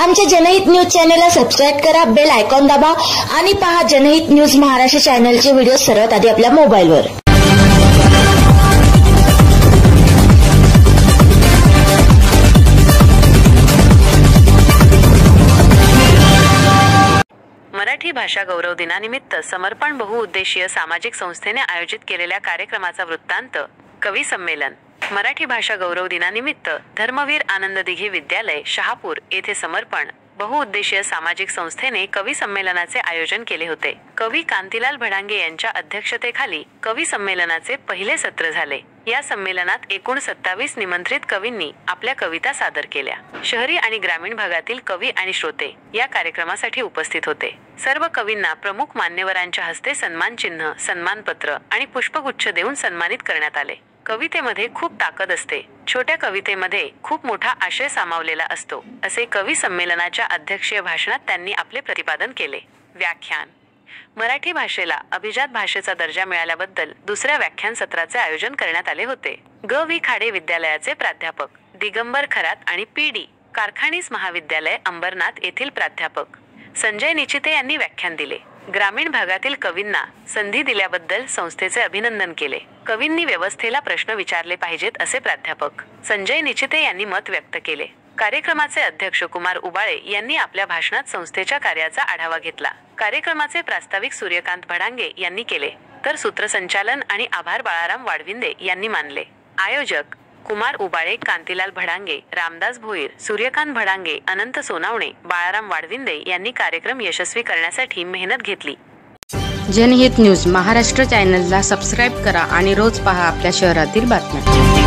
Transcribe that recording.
आमच्या जनहित न्यूज चॅनलला सबस्क्राईब करा, बेल आयकॉन दाबा आणि पहा जनहित न्यूज महाराष्ट्र चॅनलचे व्हिडिओ सर्वात आधी आपल्या मोबाईलवर। मराठी भाषा गौरव दिनानिमित्त समर्पण बहुउद्देशीय सामाजिक संस्थेने आयोजित केलेल्या कार्यक्रमाचा वृत्तांत। कवी संमेलन। मराठी भाषा गौरव दिनानिमित्त धर्मवीर आनंद दिघे विद्यालय शहापूर येथे समर्पण बहुउद्देशीय सामाजिक संस्थेने कवी संमेलनाचे आयोजन केले होते। कवी कांतीलाल भडांगे यांच्या अध्यक्षतेखाली कवी संमेलनाचे पहिले सत्र झाले। या संमेलनात एकूण 27 निमंत्रित कवींनी आपल्या कविता सादर केल्या। शहरी आणि ग्रामीण भागातील कवी आणि श्रोते या कार्यक्रमासाठी उपस्थित होते। सर्व कवींना प्रमुख मान्यवरांच्या हस्ते सन्मान चिन्ह, सन्मानपत्र आणि पुष्पगुच्छ देऊन सन्मानित करण्यात आले। कवितेमध्ये खूप ताकद असते, छोट्या कवितेमध्ये खूप मोठा आशय सामावलेला असतो, असे कवी संमेलनाच्या अध्यक्षीय भाषणात त्यांनी आपले प्रतिपादन केले। व्याख्यान। मराठी भाषेला अभिजात भाषेचा दर्जा मिळाल्याबद्दल दुसऱ्या व्याख्यान सत्राचे आयोजन करण्यात आले होते। ग.वी. खाडे विद्यालयाचे प्राध्यापक दिगंबर खरात आणि पी.डी. कारखानीस महाविद्यालय अंबरनाथ येथील प्राध्यापक संजय निचिते यांनी व्याख्यान दिले। ग्रामीण भागातील कवींना संधी दिल्याबद्दल संस्थेचे अभिनंदन केले। कवींनी व्यवस्थेला प्रश्न विचारले पाहिजेत असे प्राध्यापक संजय निचिते यांनी मत व्यक्त केले। कार्यक्रमाचे अध्यक्ष कुमार उबाळे यांनी आपल्या भाषणात संस्थेच्या कार्याचा आढावा घेतला। कार्यक्रमाचे प्रास्ताविक सूर्यकांत भडांगे यांनी केले, तर सूत्रसंचालन आणि आभार बाळाराम वाडविंदे यांनी मानले। आयोजक कुमार उबाळे, कांतीलाल भडांगे, रामदास भोईर, सूर्यकांत भडांगे, अनंत सोनावणे, बाळाराम वाडविंदे यांनी कार्यक्रम यशस्वी करण्यासाठी मेहनत घेतली। जनहित न्यूज महाराष्ट्र चॅनलला सबस्क्राईब करा आणि रोज पहा आपल्या शहरातील बातम्या।